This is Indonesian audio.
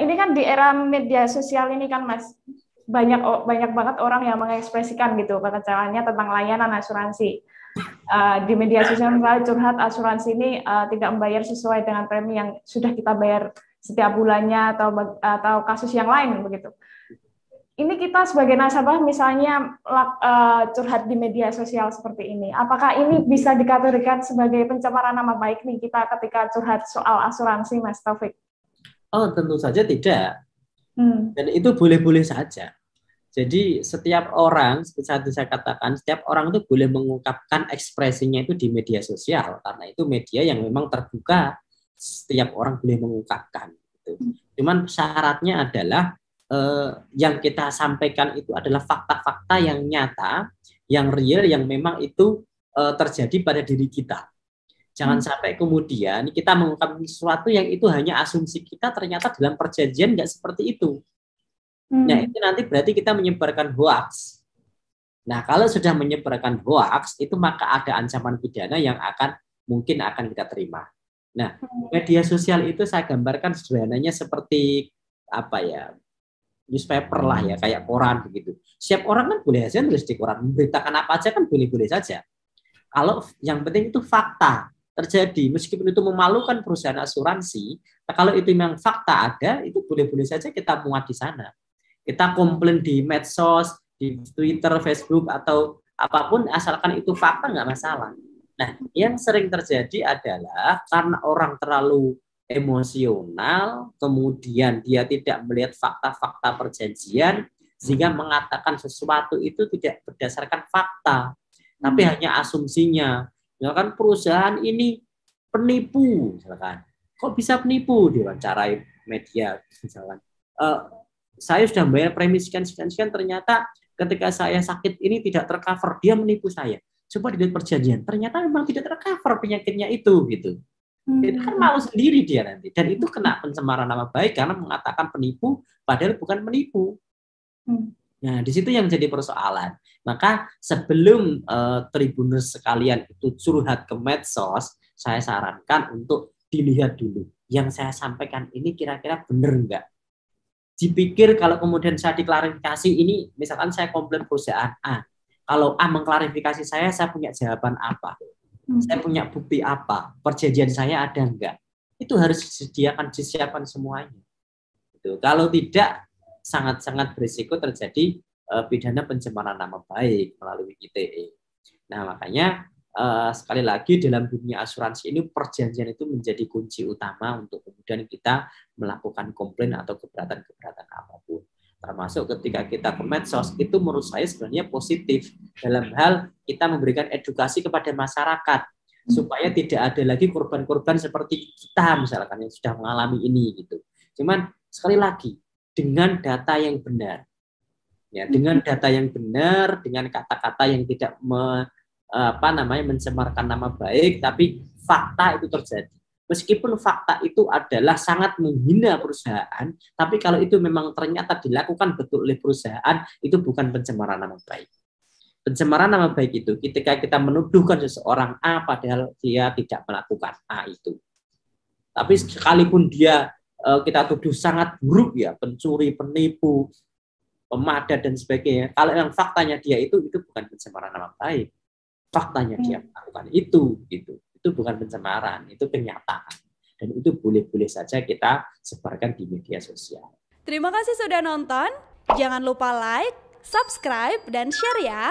Ini kan di era media sosial ini kan Mas, banyak banget orang yang mengekspresikan gitu kekecewaannya tentang layanan asuransi. Di media sosial misalnya curhat asuransi ini tidak membayar sesuai dengan premi yang sudah kita bayar setiap bulannya atau kasus yang lain begitu. Ini kita sebagai nasabah misalnya curhat di media sosial seperti ini, apakah ini bisa dikategorikan sebagai pencemaran nama baik nih kita ketika curhat soal asuransi, Mas Taufik? Oh, tentu saja tidak. Dan itu boleh-boleh saja. Jadi setiap orang, seperti saya katakan, setiap orang itu boleh mengungkapkan ekspresinya itu di media sosial, karena itu media yang memang terbuka, setiap orang boleh mengungkapkan. Gitu. Cuman syaratnya adalah yang kita sampaikan itu adalah fakta-fakta yang nyata, yang real, yang memang itu terjadi pada diri kita. Jangan sampai kemudian kita mengungkapkan sesuatu yang itu hanya asumsi kita, ternyata dalam perjanjian nggak seperti itu. Nah, itu nanti berarti kita menyebarkan hoax. Nah, kalau sudah menyebarkan hoax, itu maka ada ancaman pidana yang mungkin akan kita terima. Nah, media sosial itu saya gambarkan sederhananya seperti apa ya, newspaper lah ya, kayak koran begitu. Setiap orang kan boleh saja nulis di koran, memberitakan apa aja kan boleh-boleh saja. Kalau yang penting itu fakta terjadi, meskipun itu memalukan perusahaan asuransi, kalau itu memang fakta ada, itu boleh-boleh saja kita muat di sana. Kita komplain di medsos, di Twitter, Facebook, atau apapun, asalkan itu fakta nggak masalah. Nah, yang sering terjadi adalah karena orang terlalu emosional, kemudian dia tidak melihat fakta-fakta perjanjian, sehingga mengatakan sesuatu itu tidak berdasarkan fakta, tapi hanya asumsinya. Misalkan perusahaan ini penipu, misalkan. Kok bisa penipu? Diwawancarai media, misalkan. Saya sudah bayar premi sekian, ternyata ketika saya sakit ini tidak tercover, dia menipu saya. Coba dilihat perjanjian, ternyata memang tidak tercover penyakitnya itu, gitu. Itu kan malu sendiri dia nanti. Dan itu kena pencemaran nama baik karena mengatakan penipu, padahal bukan penipu. Nah, di situ yang jadi persoalan. Maka sebelum tribuners sekalian itu curhat ke medsos, saya sarankan untuk dilihat dulu. Yang saya sampaikan ini kira-kira benar enggak? Dipikir kalau kemudian saya diklarifikasi ini, misalkan saya komplain perusahaan A. Kalau A mengklarifikasi saya punya jawaban apa? Saya punya bukti apa? Perjanjian saya ada enggak? Itu harus disiapkan semuanya. Gitu. Kalau tidak, sangat-sangat berisiko terjadi pidana pencemaran nama baik melalui ITE. Nah, makanya sekali lagi dalam dunia asuransi ini perjanjian itu menjadi kunci utama untuk kemudian kita melakukan komplain atau keberatan-keberatan apapun. Termasuk ketika kita ke medsos, itu menurut saya sebenarnya positif dalam hal kita memberikan edukasi kepada masyarakat supaya tidak ada lagi korban-korban seperti kita misalkan yang sudah mengalami ini gitu. Cuman sekali lagi dengan data yang benar. Ya, dengan data yang benar, dengan kata-kata yang tidak mencemarkan nama baik, tapi fakta itu terjadi. Meskipun fakta itu adalah sangat menghina perusahaan, tapi kalau itu memang ternyata dilakukan betul oleh perusahaan, itu bukan pencemaran nama baik. Pencemaran nama baik itu ketika kita menuduhkan seseorang A padahal dia tidak melakukan A itu. Tapi sekalipun dia kita tuduh sangat buruk ya, pencuri, penipu, pemadat dan sebagainya. Kalau yang faktanya dia itu bukan pencemaran nama baik. Faktanya dia melakukan itu, gitu. Itu bukan pencemaran, itu kenyataan. Dan itu boleh-boleh saja kita sebarkan di media sosial. Terima kasih sudah nonton. Jangan lupa like, subscribe, dan share ya.